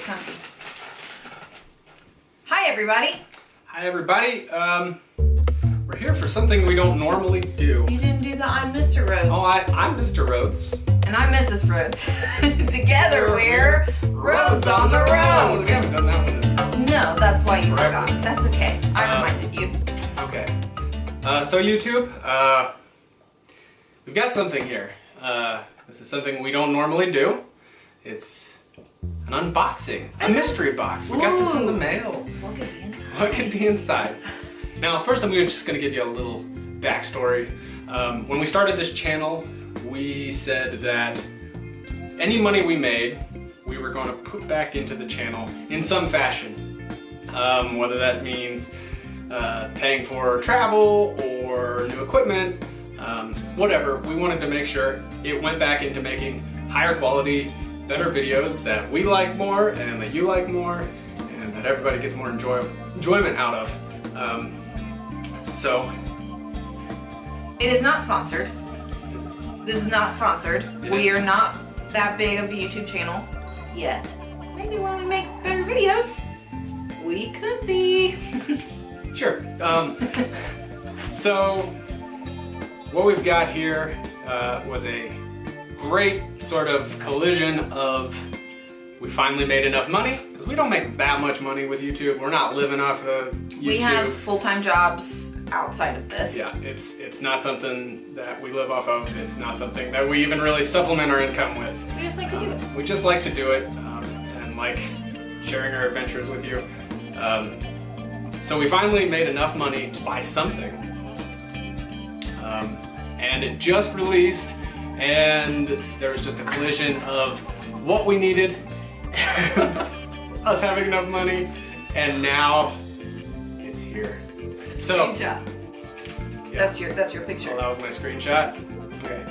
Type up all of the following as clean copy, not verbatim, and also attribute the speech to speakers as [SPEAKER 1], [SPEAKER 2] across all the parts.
[SPEAKER 1] get comfy. Hi, everybody.
[SPEAKER 2] Hi, everybody. We're here for something we don't normally do.
[SPEAKER 1] You didn't do the I'm Mr. Rhodes.
[SPEAKER 2] Oh, I'm Mr. Rhodes.
[SPEAKER 1] And I'm Mrs. Rhodes. Together we're Rhodes on the Road.
[SPEAKER 2] We haven't done that one.
[SPEAKER 1] No, that's why you
[SPEAKER 2] Forever.
[SPEAKER 1] forgot. That's okay. I reminded you.
[SPEAKER 2] Okay. So YouTube, we've got something here. This is something we don't normally do. It's an unboxing, a mystery box. We got this in the mail.
[SPEAKER 1] What could be inside?
[SPEAKER 2] What could be inside? Now, first I'm just going to give you a little backstory. When we started this channel, we said that any money we made, we were going to put back into the channel in some fashion. Whether that means paying for travel or new equipment, whatever. We wanted to make sure it went back into making higher quality, better videos that we like more and that you like more and that everybody gets more enjoyment out of. So
[SPEAKER 1] It is not sponsored. This is not sponsored. We are not that big of a YouTube channel yet. Maybe when we make better videos, we could be.
[SPEAKER 2] Sure. So what we've got here was a great sort of collision of we finally made enough money, because we don't make that much money with YouTube. We're not living off of YouTube.
[SPEAKER 1] We have full-time jobs outside of this.
[SPEAKER 2] Yeah, it's not something that we live off of. It's not something that we even really supplement our income with.
[SPEAKER 1] We just like to do it.
[SPEAKER 2] We just like to do it and like sharing our adventures with you. So we finally made enough money to buy something. And it just released, and there was just a collision of what we needed, us having enough money, and now it's here. So
[SPEAKER 1] Screenshot.
[SPEAKER 2] Yeah.
[SPEAKER 1] That's your picture.
[SPEAKER 2] Oh, that was my screenshot. Okay.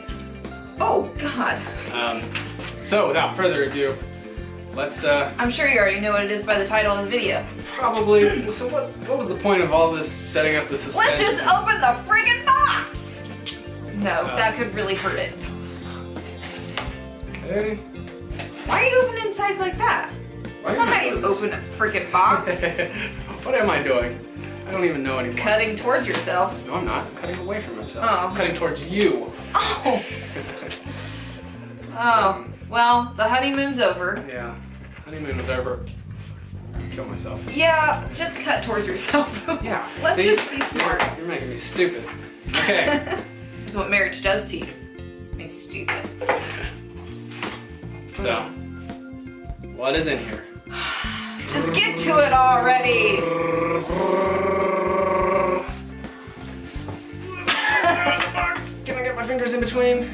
[SPEAKER 1] Oh God.
[SPEAKER 2] So without further ado, let's
[SPEAKER 1] I'm sure you already know what it is by the title of the video.
[SPEAKER 2] probably. So what was the point of all this setting up the suspense?
[SPEAKER 1] Let's just open the friggin' box. No, that could really hurt it.
[SPEAKER 2] Okay.
[SPEAKER 1] Why are you opening insides like that?
[SPEAKER 2] Why
[SPEAKER 1] That's
[SPEAKER 2] am
[SPEAKER 1] not
[SPEAKER 2] I
[SPEAKER 1] how you
[SPEAKER 2] doing this?
[SPEAKER 1] open a freaking box.
[SPEAKER 2] What am I doing? I don't even know anymore.
[SPEAKER 1] Cutting towards yourself.
[SPEAKER 2] No, I'm not. I'm cutting away from myself.
[SPEAKER 1] Oh.
[SPEAKER 2] I'm cutting towards you.
[SPEAKER 1] Oh. Oh. Well, the honeymoon's over.
[SPEAKER 2] Yeah. Honeymoon is over. Kill myself.
[SPEAKER 1] Yeah, just cut towards yourself.
[SPEAKER 2] Yeah.
[SPEAKER 1] Let's
[SPEAKER 2] see?
[SPEAKER 1] just be smart.
[SPEAKER 2] You're making me stupid. Okay.
[SPEAKER 1] That's what marriage does to you. Makes you stupid.
[SPEAKER 2] So, what is in here?
[SPEAKER 1] Just get to it already.
[SPEAKER 2] The box. Can I get my fingers in between?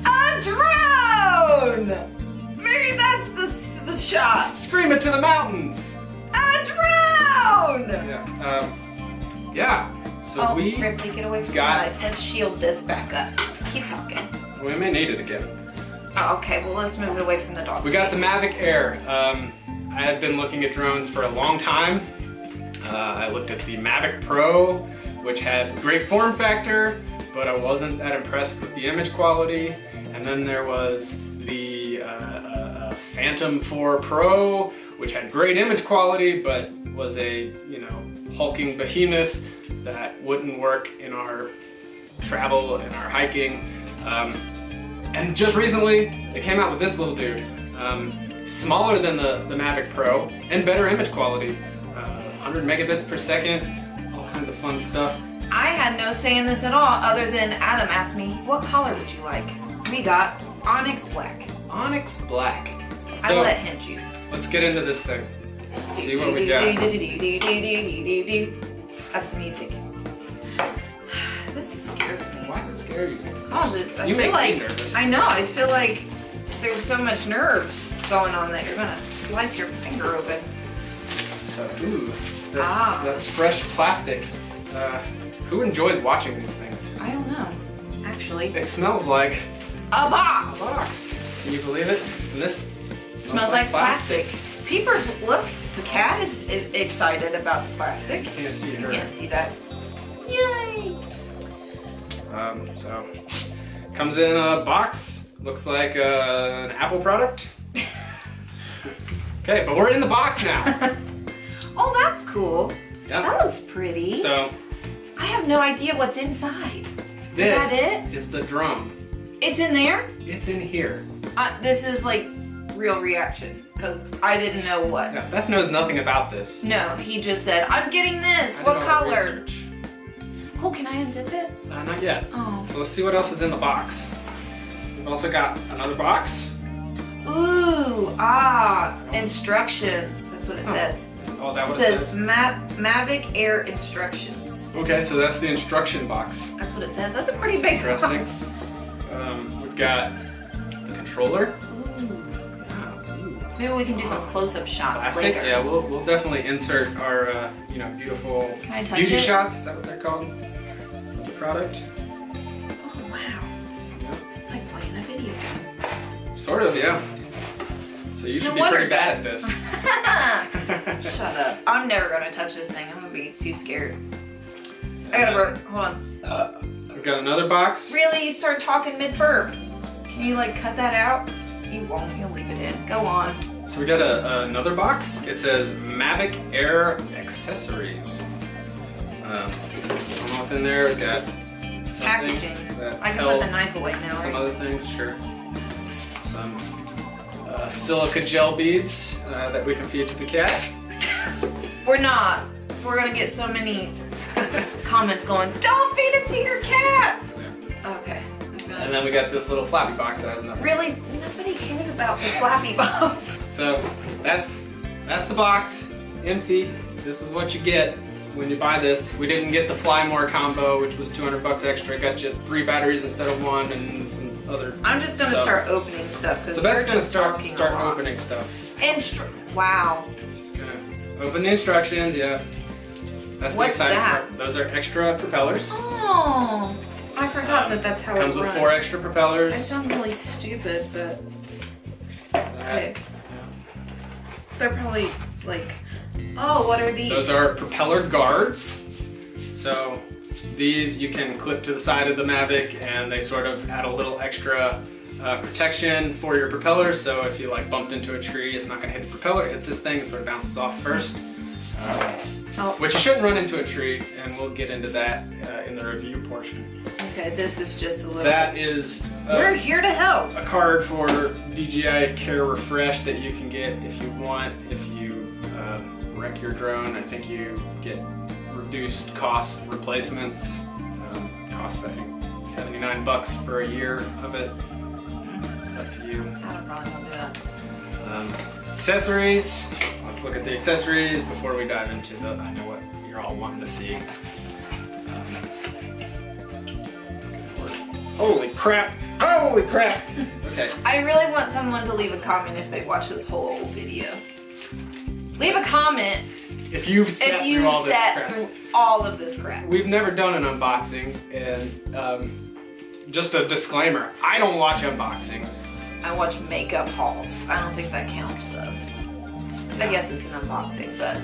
[SPEAKER 1] A drone! Maybe that's the shot.
[SPEAKER 2] Scream it to the mountains.
[SPEAKER 1] A drone!
[SPEAKER 2] Yeah. Yeah. So
[SPEAKER 1] Oh,
[SPEAKER 2] we
[SPEAKER 1] Ripley, get away from
[SPEAKER 2] got-
[SPEAKER 1] the knife. Let's shield this back up. Keep talking.
[SPEAKER 2] we may need it again.
[SPEAKER 1] Oh, okay, well let's move it away from the dog.
[SPEAKER 2] We got the MAVIC AIR. I had been looking at drones for a long time. I looked at the MAVIC Pro, which had great form factor, but I wasn't that impressed with the image quality. And then there was the Phantom 4 Pro, which had great image quality, but was a hulking behemoth that wouldn't work in our travel and our hiking. And just recently, they came out with this little dude. Smaller than the MAVIC Pro and better image quality. 100 megabits per second, all kinds of fun stuff.
[SPEAKER 1] I had no say in this at all, other than Adam asked me, what color would you like? We got Onyx Black.
[SPEAKER 2] Onyx Black.
[SPEAKER 1] I
[SPEAKER 2] So
[SPEAKER 1] let him choose.
[SPEAKER 2] let's get into this thing. Let's see what we got.
[SPEAKER 1] That's the music. This scares me.
[SPEAKER 2] Why does it scare you?
[SPEAKER 1] I
[SPEAKER 2] You
[SPEAKER 1] feel
[SPEAKER 2] make
[SPEAKER 1] like,
[SPEAKER 2] me nervous.
[SPEAKER 1] I know, I feel like there's so much nerves going on that you're gonna slice your finger open.
[SPEAKER 2] So, ooh, that fresh plastic. Who enjoys watching these things?
[SPEAKER 1] I don't know, actually.
[SPEAKER 2] It smells like
[SPEAKER 1] A box!
[SPEAKER 2] a box. Can you believe it? And this
[SPEAKER 1] Smells like plastic. Peepers, look, the cat is excited about the plastic.
[SPEAKER 2] Can't see
[SPEAKER 1] You
[SPEAKER 2] her.
[SPEAKER 1] can't see that. Yay!
[SPEAKER 2] So comes in a box Looks like an Apple product. Okay, but we're in the box now.
[SPEAKER 1] Oh, that's cool.
[SPEAKER 2] Yep.
[SPEAKER 1] That looks pretty.
[SPEAKER 2] So
[SPEAKER 1] I have no idea what's inside.
[SPEAKER 2] this
[SPEAKER 1] Is that it?
[SPEAKER 2] is the drum.
[SPEAKER 1] It's in there?
[SPEAKER 2] It's in here.
[SPEAKER 1] This is like real reaction because I didn't know what.
[SPEAKER 2] Yeah, Beth knows nothing about this.
[SPEAKER 1] No, he just said, I'm getting this.
[SPEAKER 2] I
[SPEAKER 1] What
[SPEAKER 2] did all the
[SPEAKER 1] color?
[SPEAKER 2] research.
[SPEAKER 1] Oh, can I unzip it?
[SPEAKER 2] Not yet.
[SPEAKER 1] Oh.
[SPEAKER 2] So let's see what else is in the box. We've also got another box.
[SPEAKER 1] Ooh, instructions. That's what it says.
[SPEAKER 2] Oh, is that
[SPEAKER 1] It
[SPEAKER 2] what
[SPEAKER 1] says MAVIC AIR instructions.
[SPEAKER 2] Okay, so that's the instruction box.
[SPEAKER 1] That's what it says. That's a pretty
[SPEAKER 2] That's
[SPEAKER 1] big
[SPEAKER 2] interesting.
[SPEAKER 1] box.
[SPEAKER 2] We've got the controller.
[SPEAKER 1] Ooh.
[SPEAKER 2] Yeah, ooh.
[SPEAKER 1] Maybe we can do some close-up shots
[SPEAKER 2] Plastic.
[SPEAKER 1] later.
[SPEAKER 2] Yeah, we'll definitely insert our beautiful
[SPEAKER 1] Can I touch
[SPEAKER 2] beauty
[SPEAKER 1] it?
[SPEAKER 2] shots. Is that what they're called? Of the product.
[SPEAKER 1] Oh, wow.
[SPEAKER 2] Yeah.
[SPEAKER 1] It's like playing a video game.
[SPEAKER 2] Sort of, yeah. So you should
[SPEAKER 1] No
[SPEAKER 2] be
[SPEAKER 1] wonder
[SPEAKER 2] pretty bad at this.
[SPEAKER 1] Shut up. I'm never going to touch this thing. I'm going to be too scared. I got to burp. Hold on.
[SPEAKER 2] We've got another box.
[SPEAKER 1] Really? You start talking mid-burp. Can you, like, cut that out? You won't. You'll leave it in. Go on.
[SPEAKER 2] So we got another box. It says MAVIC AIR accessories. I don't know what's in there. We've got something
[SPEAKER 1] Packaging.
[SPEAKER 2] that
[SPEAKER 1] I can put
[SPEAKER 2] held
[SPEAKER 1] the knife away now,
[SPEAKER 2] some
[SPEAKER 1] right?
[SPEAKER 2] other things, sure. Some silica gel beads that we can feed to the cat.
[SPEAKER 1] We're not. We're going to get so many comments going, don't feed it to your cat!
[SPEAKER 2] Yeah.
[SPEAKER 1] Okay. That's good.
[SPEAKER 2] And then we got this little flappy box that has nothing.
[SPEAKER 1] Really? Nobody cares about the flappy box.
[SPEAKER 2] So that's the box, empty. This is what you get when you buy this. We didn't get the Fly More combo, which was $200 extra. It got you 3 batteries instead of 1 and some other
[SPEAKER 1] I'm just going to
[SPEAKER 2] stuff.
[SPEAKER 1] start opening stuff.
[SPEAKER 2] So Beth's gonna start opening stuff.
[SPEAKER 1] Wow.
[SPEAKER 2] Gonna open the instructions, yeah. That's
[SPEAKER 1] What's
[SPEAKER 2] the exciting
[SPEAKER 1] that?
[SPEAKER 2] part. Those are extra propellers.
[SPEAKER 1] Oh, I forgot that's how
[SPEAKER 2] Comes
[SPEAKER 1] it
[SPEAKER 2] with
[SPEAKER 1] runs.
[SPEAKER 2] 4 extra
[SPEAKER 1] I
[SPEAKER 2] propellers.
[SPEAKER 1] sound really stupid, but okay.
[SPEAKER 2] Yeah.
[SPEAKER 1] They're probably like, oh, what are these?
[SPEAKER 2] Those are propeller guards. So these you can clip to the side of the MAVIC and they sort of add a little extra protection for your propeller. So if you like bumped into a tree, it's not gonna hit the propeller. It's this thing that sort of bounces off first. Which you shouldn't run into a tree, and we'll get into that in the review portion.
[SPEAKER 1] Okay, this is just a little.
[SPEAKER 2] That is
[SPEAKER 1] We're here to help.
[SPEAKER 2] a card for DJI Care Refresh that you can get if you want. If you wreck your drone, I think you get reduced cost replacements. Cost I think $79 for a year of it. It's up to you.
[SPEAKER 1] I don't probably won't do that.
[SPEAKER 2] Accessories. Let's look at the accessories before we dive into the. I know what you're all wanting to see. Holy crap! Holy crap! Okay.
[SPEAKER 1] I really want someone to leave a comment if they watch this whole video. Leave a comment
[SPEAKER 2] If you've sat
[SPEAKER 1] if you
[SPEAKER 2] through all this
[SPEAKER 1] sat
[SPEAKER 2] crap.
[SPEAKER 1] through all of this crap.
[SPEAKER 2] We've never done an unboxing, and just a disclaimer: I don't watch unboxings.
[SPEAKER 1] I watch makeup hauls. I don't think that counts though. I guess it's an unboxing, but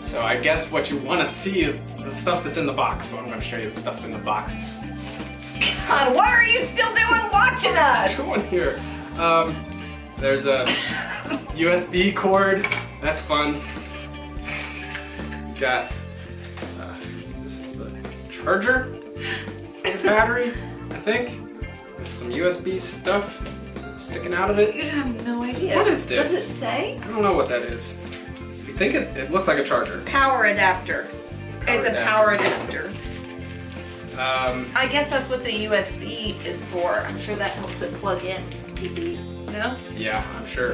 [SPEAKER 2] So I guess what you want to see is the stuff that's in the box. So I'm going to show you the stuff in the boxes.
[SPEAKER 1] God, what are you still doing watching us?
[SPEAKER 2] Doing here. There's a USB cord. That's fun. Got this is the charger for the battery, I think. With some USB stuff sticking out of it.
[SPEAKER 1] You have no idea.
[SPEAKER 2] What is this?
[SPEAKER 1] Does it say?
[SPEAKER 2] I don't know what that is. I think it looks like a charger.
[SPEAKER 1] Power adapter. It's a power adapter. I guess that's what the USB is for. I'm sure that helps it plug in. No?
[SPEAKER 2] Yeah, I'm sure.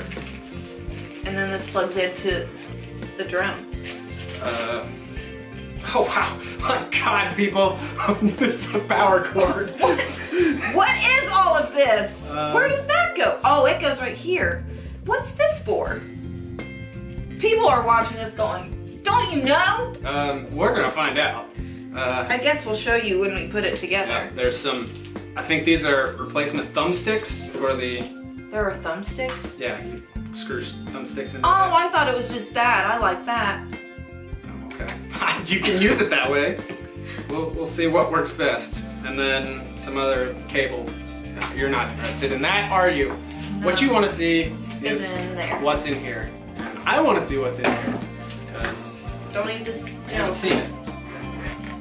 [SPEAKER 1] And then this plugs into the drone.
[SPEAKER 2] Oh wow! Oh God, people! It's a power cord.
[SPEAKER 1] What is all of this?
[SPEAKER 2] Uh,
[SPEAKER 1] Where does that go? Oh, it goes right here. What's this for? People are watching this going, don't you know?
[SPEAKER 2] We're gonna find out.
[SPEAKER 1] I guess we'll show you when we put it together.
[SPEAKER 2] Yeah, there's some. I think these are replacement thumbsticks for the.
[SPEAKER 1] There are thumbsticks?
[SPEAKER 2] Yeah, you screw thumbsticks into
[SPEAKER 1] Oh,
[SPEAKER 2] that.
[SPEAKER 1] I thought it was just that. I like that.
[SPEAKER 2] Oh, okay. You can use it that way. We'll see what works best. And then some other cable You're not interested in that, are you? What you want to see is
[SPEAKER 1] in there.
[SPEAKER 2] what's in here. And I want to see what's in here because
[SPEAKER 1] Don't eat this.
[SPEAKER 2] I haven't seen it.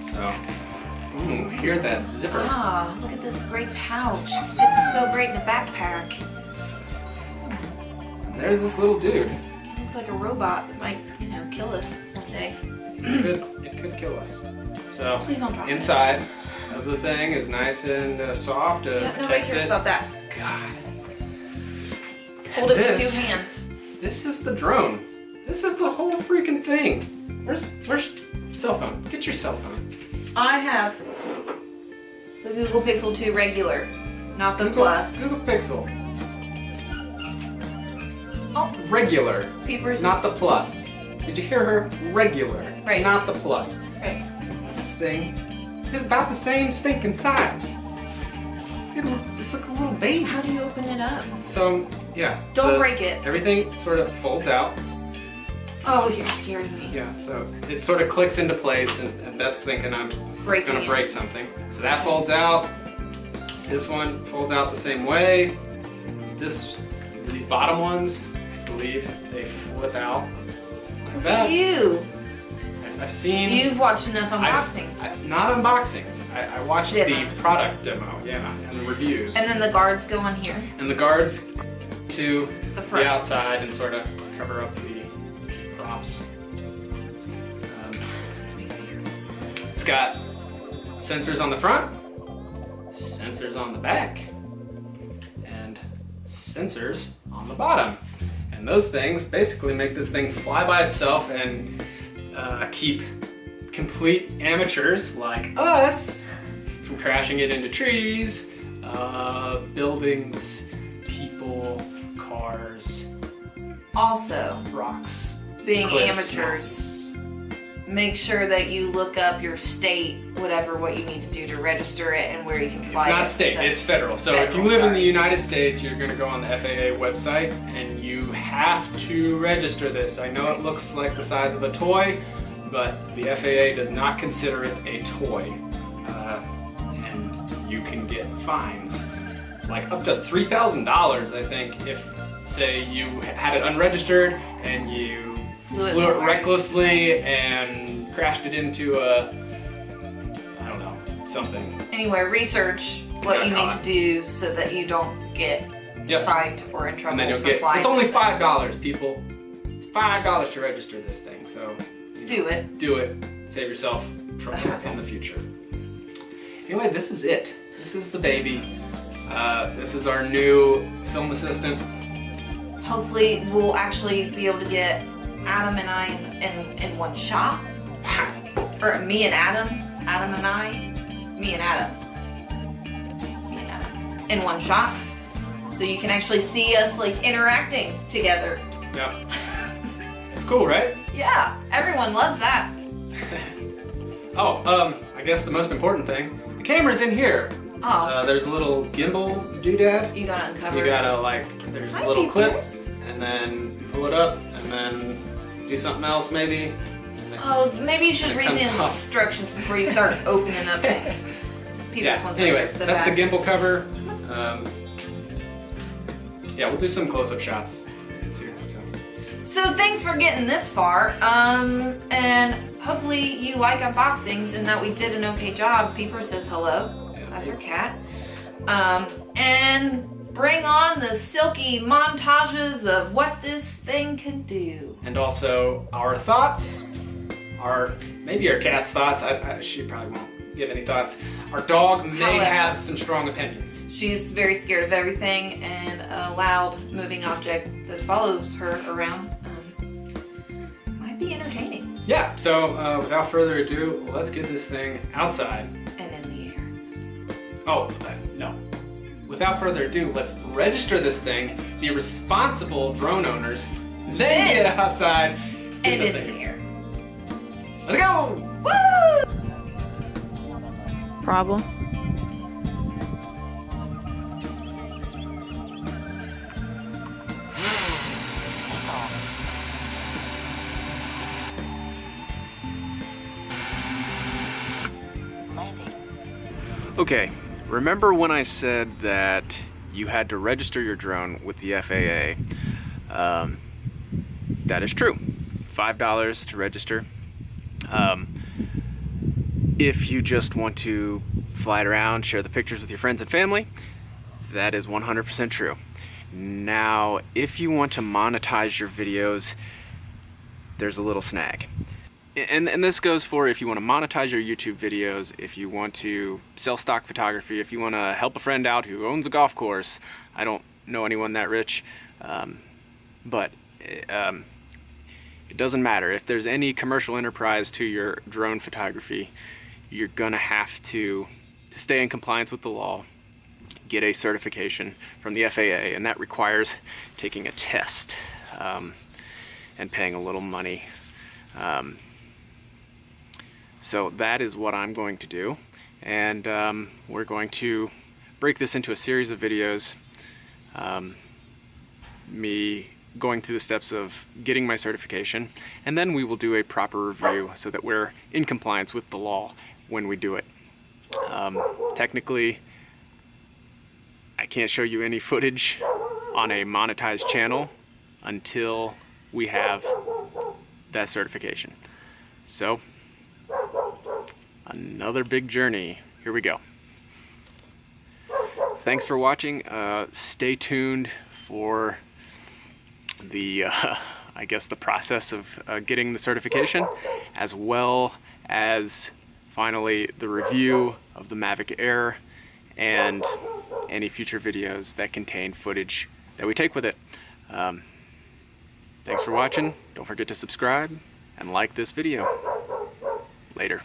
[SPEAKER 2] So, ooh, hear that zipper.
[SPEAKER 1] Ah, look at this great pouch. Fits so great in a backpack.
[SPEAKER 2] And there's this little dude.
[SPEAKER 1] Looks like a robot that might, kill us one day.
[SPEAKER 2] It could kill us. So,
[SPEAKER 1] Please don't drop it.
[SPEAKER 2] inside of the thing is nice and soft.
[SPEAKER 1] Yeah, nobody
[SPEAKER 2] protects
[SPEAKER 1] cares
[SPEAKER 2] it.
[SPEAKER 1] about that.
[SPEAKER 2] God.
[SPEAKER 1] Hold it with
[SPEAKER 2] This-
[SPEAKER 1] 2 hands.
[SPEAKER 2] This is the drone. This is the whole freaking thing. Where's cell phone? Get your cell phone.
[SPEAKER 1] I have the Google Pixel 2 regular, not the Plus.
[SPEAKER 2] Google Pixel.
[SPEAKER 1] Oh,
[SPEAKER 2] Regular,
[SPEAKER 1] Peepers.
[SPEAKER 2] not the Plus. Did you hear her? Regular,
[SPEAKER 1] Right.
[SPEAKER 2] not the Plus.
[SPEAKER 1] Right.
[SPEAKER 2] This thing is about the same stinking size. It's like a little baby.
[SPEAKER 1] How do you open it up?
[SPEAKER 2] So, yeah.
[SPEAKER 1] Don't break it.
[SPEAKER 2] Everything sort of folds out.
[SPEAKER 1] Oh, you're scaring me.
[SPEAKER 2] Yeah, so it sort of clicks into place, and Beth's thinking I'm
[SPEAKER 1] Breaking
[SPEAKER 2] gonna
[SPEAKER 1] it.
[SPEAKER 2] break something. So that folds out. This one folds out the same way. These bottom ones, I believe, they flip out like
[SPEAKER 1] Look
[SPEAKER 2] that.
[SPEAKER 1] at you.
[SPEAKER 2] I've seen.
[SPEAKER 1] You've watched enough unboxings.
[SPEAKER 2] Not unboxings. I watched
[SPEAKER 1] Demos.
[SPEAKER 2] the product demo, yeah, and the reviews.
[SPEAKER 1] And then the guards go on here.
[SPEAKER 2] And the guards to
[SPEAKER 1] The front.
[SPEAKER 2] the outside and sort of cover up the props.
[SPEAKER 1] This makes me nervous.
[SPEAKER 2] It's got sensors on the front, sensors on the back, and sensors on the bottom. And those things basically make this thing fly by itself and keep complete amateurs like us from crashing it into trees, buildings, people, cars,
[SPEAKER 1] Also,
[SPEAKER 2] rocks,
[SPEAKER 1] being
[SPEAKER 2] cliffs,
[SPEAKER 1] amateurs, make sure that you look up your state, what you need to do to register it and where you can fly
[SPEAKER 2] It's not
[SPEAKER 1] it.
[SPEAKER 2] state, it's federal. So if you
[SPEAKER 1] Federal,
[SPEAKER 2] live in the
[SPEAKER 1] sorry.
[SPEAKER 2] United States, you're going to go on the FAA website and you have to register this. I know it looks like the size of a toy, but the FAA does not consider it a toy. And you can get fines, like up to $3,000, I think, if, say, you had it unregistered and you
[SPEAKER 1] Flew it
[SPEAKER 2] flew it
[SPEAKER 1] somewhere.
[SPEAKER 2] recklessly and crashed it into a, I don't know, something.
[SPEAKER 1] Anyway, research what
[SPEAKER 2] Got
[SPEAKER 1] you need
[SPEAKER 2] caught.
[SPEAKER 1] to do so that you don't get
[SPEAKER 2] Yep.
[SPEAKER 1] fined or in trouble
[SPEAKER 2] And then you'll
[SPEAKER 1] for
[SPEAKER 2] get,
[SPEAKER 1] flying.
[SPEAKER 2] it's only
[SPEAKER 1] this thing.
[SPEAKER 2] $5, people. It's $5 to register this thing, so
[SPEAKER 1] Do it.
[SPEAKER 2] do it. Save yourself trouble
[SPEAKER 1] hassle.
[SPEAKER 2] in the future. Anyway, this is it. This is the baby. This is our new film assistant.
[SPEAKER 1] Hopefully, we'll actually be able to get Adam and I in one shot. Or me and Adam. Adam and I. Me and Adam. Me and Adam. In one shot. So you can actually see us like interacting together.
[SPEAKER 2] Yeah. It's cool, right?
[SPEAKER 1] Yeah, everyone loves that.
[SPEAKER 2] Oh, I guess the most important thing, the camera's in here.
[SPEAKER 1] Oh,
[SPEAKER 2] There's a little gimbal doodad.
[SPEAKER 1] you gotta uncover.
[SPEAKER 2] You gotta there's a
[SPEAKER 1] Hi,
[SPEAKER 2] little clip,
[SPEAKER 1] peepers.
[SPEAKER 2] and then you pull it up, and then do something else maybe. And then-
[SPEAKER 1] Oh, maybe you should
[SPEAKER 2] And it
[SPEAKER 1] read the
[SPEAKER 2] comes off.
[SPEAKER 1] instructions before you start opening up things. People's
[SPEAKER 2] Yeah,
[SPEAKER 1] ones
[SPEAKER 2] anyway,
[SPEAKER 1] are so
[SPEAKER 2] that's
[SPEAKER 1] bad.
[SPEAKER 2] the gimbal cover. Yeah, we'll do some close-up shots too.
[SPEAKER 1] So thanks for getting this far. And hopefully you like unboxings and that we did an okay job. Peeper says hello.
[SPEAKER 2] Yeah.
[SPEAKER 1] That's her cat. And bring on the silky montages of what this thing can do.
[SPEAKER 2] And also our thoughts, maybe our cat's thoughts. She probably won't give any thoughts. Our dog may
[SPEAKER 1] However.
[SPEAKER 2] have some strong opinions.
[SPEAKER 1] She's very scared of everything, and a loud moving object that follows her around might be entertaining.
[SPEAKER 2] Yeah, so without further ado, let's get this thing outside.
[SPEAKER 1] And in the air.
[SPEAKER 2] Oh, no. Without further ado, let's register this thing, be responsible drone owners, then get outside
[SPEAKER 1] And
[SPEAKER 2] the
[SPEAKER 1] in
[SPEAKER 2] thing.
[SPEAKER 1] the air.
[SPEAKER 2] Let's go!
[SPEAKER 1] Problem?
[SPEAKER 2] Okay, Remember when I said that you had to register your drone with the FAA? That is true. $5 to register. If you just want to fly it around, share the pictures with your friends and family, that is 100% true. Now, if you want to monetize your videos, there's a little snag. And this goes for if you want to monetize your YouTube videos, if you want to sell stock photography, if you want to help a friend out who owns a golf course. I don't know anyone that rich, but it doesn't matter. If there's any commercial enterprise to your drone photography, you're gonna have to stay in compliance with the law, get a certification from the FAA, and that requires taking a test and paying a little money. So that is what I'm going to do, and we're going to break this into a series of videos, me going through the steps of getting my certification, and then we will do a proper review so that we're in compliance with the law when we do it. Technically, I can't show you any footage on a monetized channel until we have that certification. So, another big journey. Here we go. Thanks for watching. Stay tuned for the, I guess, the process of getting the certification, as well as finally the review of the MAVIC AIR and any future videos that contain footage that we take with it. Thanks for watching. Don't forget to subscribe and like this video. Later.